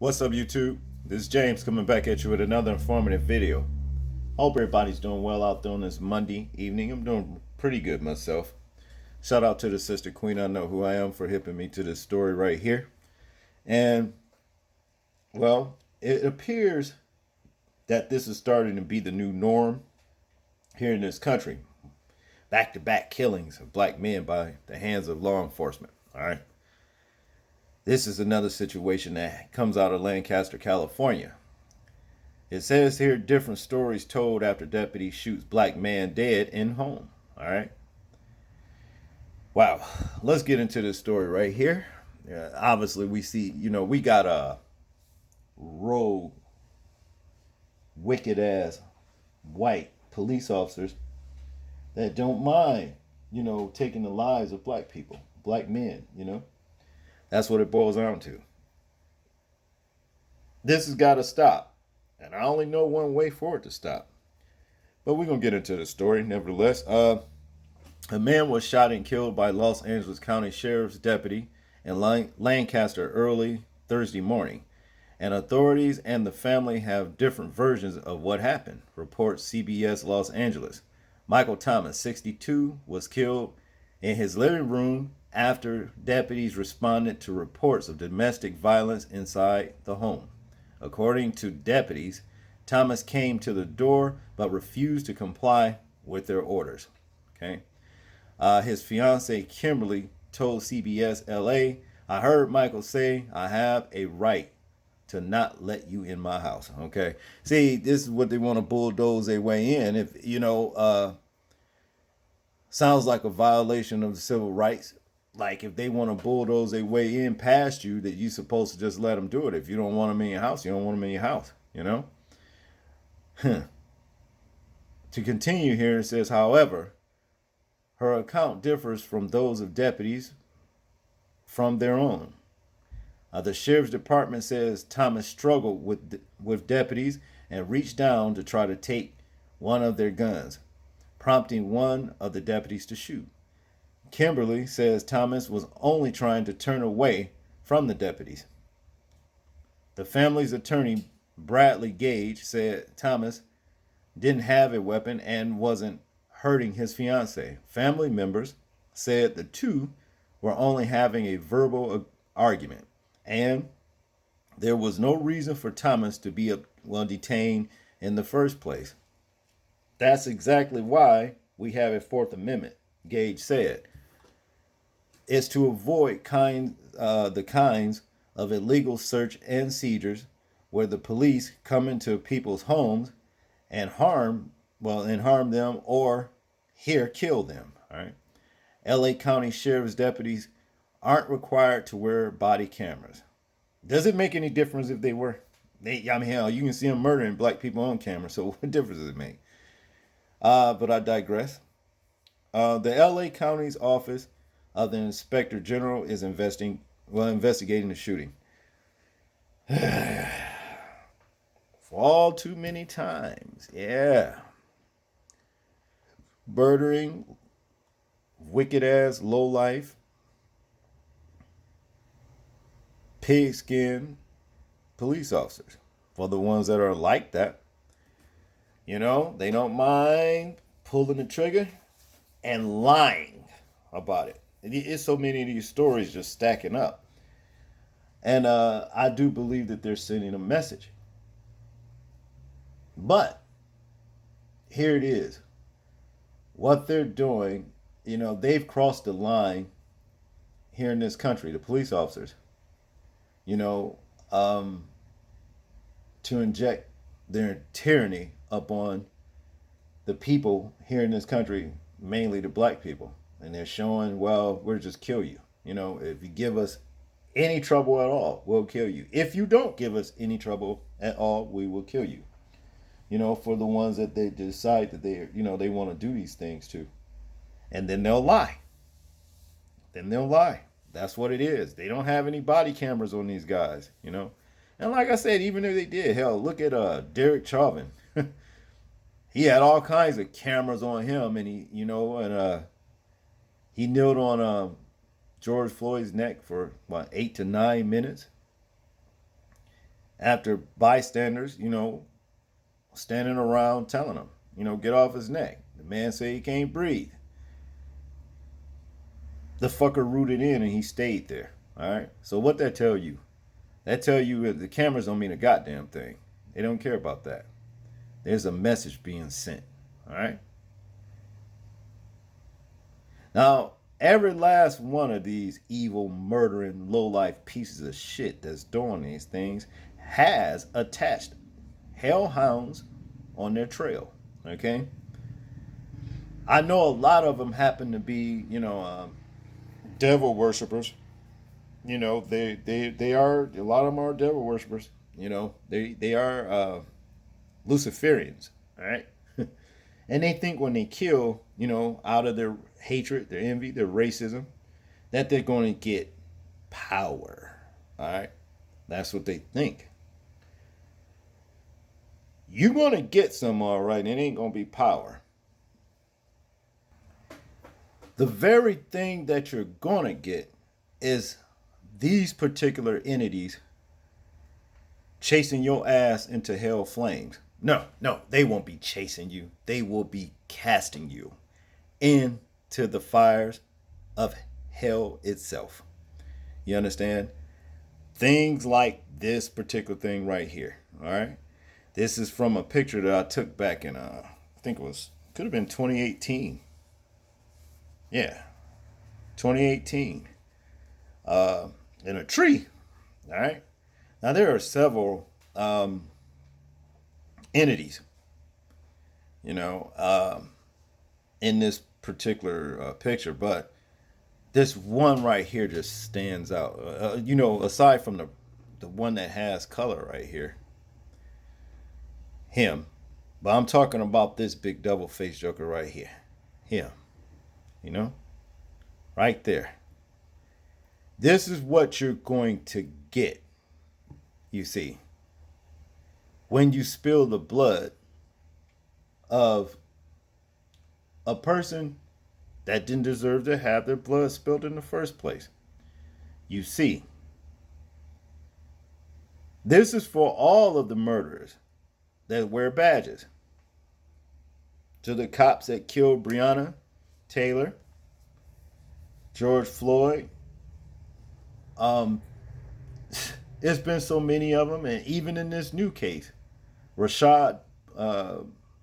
What's up, YouTube? This is James coming back at you with another informative video. Hope everybody's doing well out there on this Monday evening. I'm doing pretty good myself. Shout out to the sister queen, I know who I am, for hipping me to this story right here. And, well, it appears that this is starting to be the new norm here in this country. Back-to-back killings of black men by the hands of law enforcement. All right. This is another situation that comes out of Lancaster, California. It says here, different stories told after deputy shoots black man dead in home. All right. Wow. Let's get into this story right here. Obviously, we see, we got a rogue, wicked ass white police officers that don't mind, taking the lives of black people, black men. That's what it boils down to. This has got to stop. And I only know one way for it to stop. But we're going to get into the story nevertheless. A man was shot and killed by Los Angeles County Sheriff's deputy in Lancaster early Thursday morning. And authorities and the family have different versions of what happened, reports CBS Los Angeles. Michael Thomas, 62, was killed in his living room after deputies responded to reports of domestic violence inside the home. According to deputies, Thomas came to the door but refused to comply with their orders. Okay. His fiancee Kimberly told CBS LA, "I heard Michael say I have a right to not let you in my house." Okay. See, this is what they want to bulldoze their way in. If, sounds like a violation of the civil rights. Like if they want to bulldoze their way in past you, that you're supposed to just let them do it. If you don't want them in your house, you don't want them in your house. To continue here, it says, however, her account differs from those of deputies from their own. The sheriff's department says Thomas struggled with deputies and reached down to try to take one of their guns, prompting one of the deputies to shoot. Kimberly says Thomas was only trying to turn away from the deputies. The family's attorney, Bradley Gage, said Thomas didn't have a weapon and wasn't hurting his fiancee. Family members said the two were only having a verbal argument, and there was no reason for Thomas to be detained in the first place. That's exactly why we have a Fourth Amendment, Gage said. It's to avoid the kinds of illegal search and seizures where the police come into people's homes and harm them or kill them. All right. LA County Sheriff's deputies aren't required to wear body cameras. Does it make any difference if they were? Hell, you can see them murdering black people on camera, so what difference does it make? But I digress. The LA County's Office of the Inspector General is investigating the shooting. For all too many times. Yeah. Murdering, wicked ass, low life, pigskin police officers. For the ones that are like that, they don't mind pulling the trigger and lying about it. It's so many of these stories just stacking up. And I do believe that they're sending a message. But here it is. What they're doing, they've crossed the line here in this country, the police officers, to inject their tyranny upon the people here in this country, mainly the black people. And they're showing, well, we'll just kill you. If you give us any trouble at all, we'll kill you. If you don't give us any trouble at all, we will kill you. For the ones that they decide that they want to do these things to. And then they'll lie. That's what it is. They don't have any body cameras on these guys, And like I said, even if they did, hell, look at Derek Chauvin. He had all kinds of cameras on him, and he kneeled on George Floyd's neck for 8 to 9 minutes. after bystanders, standing around telling him, get off his neck. The man said he can't breathe. The fucker rooted in and he stayed there. All right. So what that tell you? That tell you the cameras don't mean a goddamn thing. They don't care about that. There's a message being sent. All right. Now, every last one of these evil, murdering, low-life pieces of shit that's doing these things has attached hellhounds on their trail. Okay. I know a lot of them happen to be, devil worshippers. They are, a lot of them are devil worshippers. They are Luciferians. All right. And they think when they kill, out of their hatred, their envy, their racism, that they're going to get power. All right. That's what they think. You're going to get some, all right. It ain't going to be power. The very thing that you're going to get is these particular entities chasing your ass into hell flames. No, they won't be chasing you. They will be casting you into the fires of hell itself. You understand? Things like this particular thing right here. All right. This is from a picture that I took back in, I think could have been 2018. Yeah. 2018. In a tree. All right. Now there are several entities, in this particular picture, but this one right here just stands out. Aside from the one that has color right here, him, but I'm talking about this big double-faced joker right here, him, right there. This is what you're going to get, you see, when you spill the blood of a person that didn't deserve to have their blood spilled in the first place. You see, this is for all of the murderers that wear badges. To the cops that killed Breonna Taylor, George Floyd. It's been so many of them, and even in this new case, Rashad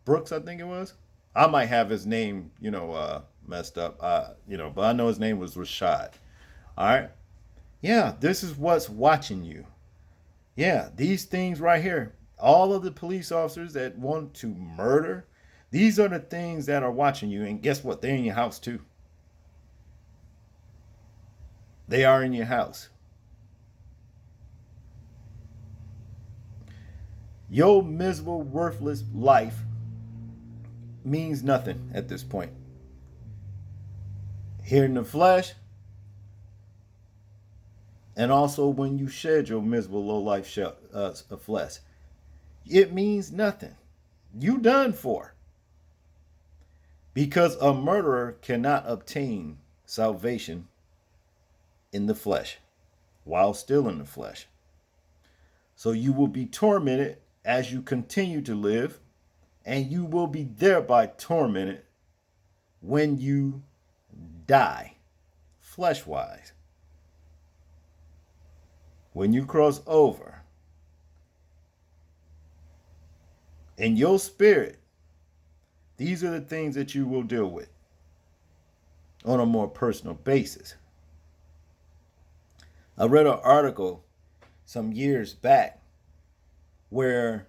Brooks, I think it was. I might have his name, messed up, but I know his name was Rashad. All right. Yeah, this is what's watching you. Yeah, these things right here, all of the police officers that want to murder, these are the things that are watching you. And guess what? They're in your house too. They are in your house. Your miserable, worthless life means nothing at this point. Here in the flesh, and also when you shed your miserable, low-life flesh, it means nothing. You done for. Because a murderer cannot obtain salvation in the flesh while still in the flesh. So you will be tormented as you continue to live, and you will be thereby tormented when you die, flesh-wise. When you cross over, in your spirit, these are the things that you will deal with on a more personal basis. I read an article some years back where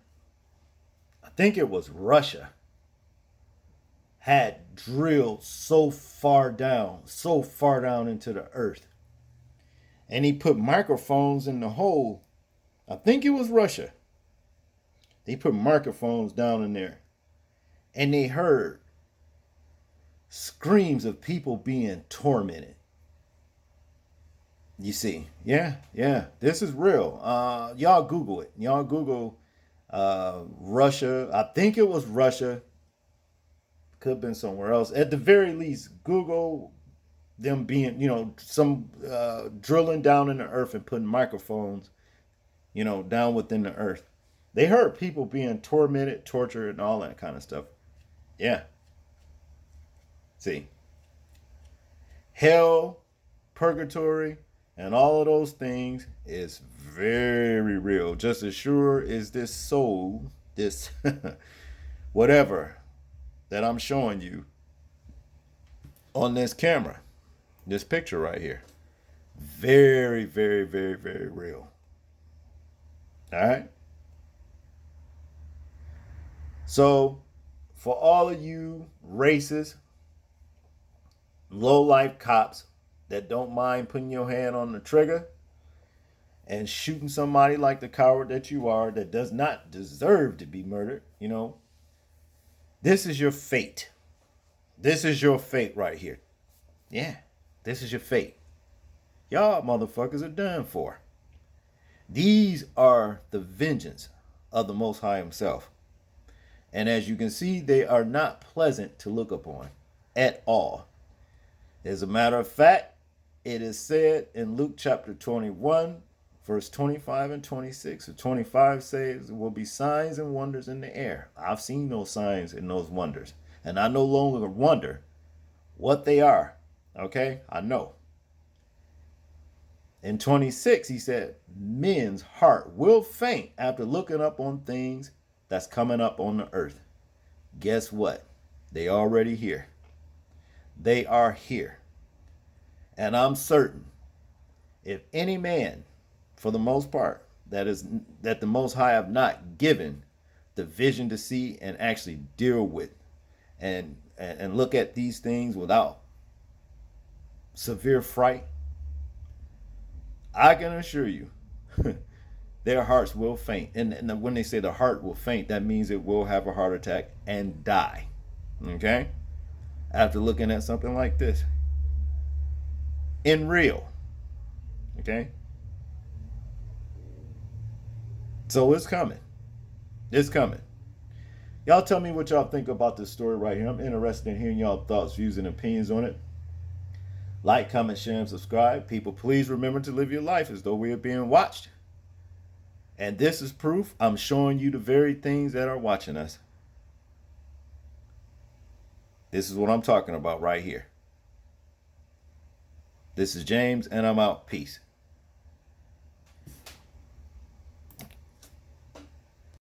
I think it was Russia had drilled so far down into the earth. And he put microphones in the hole. I think it was Russia. They put microphones down in there. And they heard screams of people being tormented. You see, yeah, this is real. Y'all Google it. Y'all Google Russia. I think it was Russia. Could have been somewhere else. At the very least, Google them being, some drilling down in the earth and putting microphones down within the earth. They heard people being tormented, tortured, and all that kind of stuff. Yeah. See, hell, purgatory, and all of those things is very real. Just as sure as this soul, this whatever that I'm showing you on this camera, this picture right here. Very, very, very, very real. All right. So, for all of you racist, low life cops that don't mind putting your hand on the trigger and shooting somebody like the coward that you are that does not deserve to be murdered, this is your fate. This is your fate right here. Yeah, this is your fate. Y'all motherfuckers are done for. These are the vengeance of the Most High Himself. And as you can see, they are not pleasant to look upon at all. As a matter of fact, it is said in Luke chapter 21, verse 25 and 26. So 25 says, there will be signs and wonders in the air. I've seen those signs and those wonders. And I no longer wonder what they are. Okay? I know. In 26, he said, men's heart will faint after looking up on things that's coming up on the earth. Guess what? They already here. They are here. And I'm certain, if any man, for the most part, that the Most High have not given the vision to see and actually deal with and look at these things without severe fright, I can assure you, their hearts will faint. And when they say the heart will faint, that means it will have a heart attack and die. Okay? After looking at something like this. In real. Okay? So it's coming. It's coming. Y'all tell me what y'all think about this story right here. I'm interested in hearing y'all thoughts, views, and opinions on it. Like, comment, share, and subscribe. People, please remember to live your life as though we are being watched. And this is proof I'm showing you the very things that are watching us. This is what I'm talking about right here. This is James, and I'm out. Peace.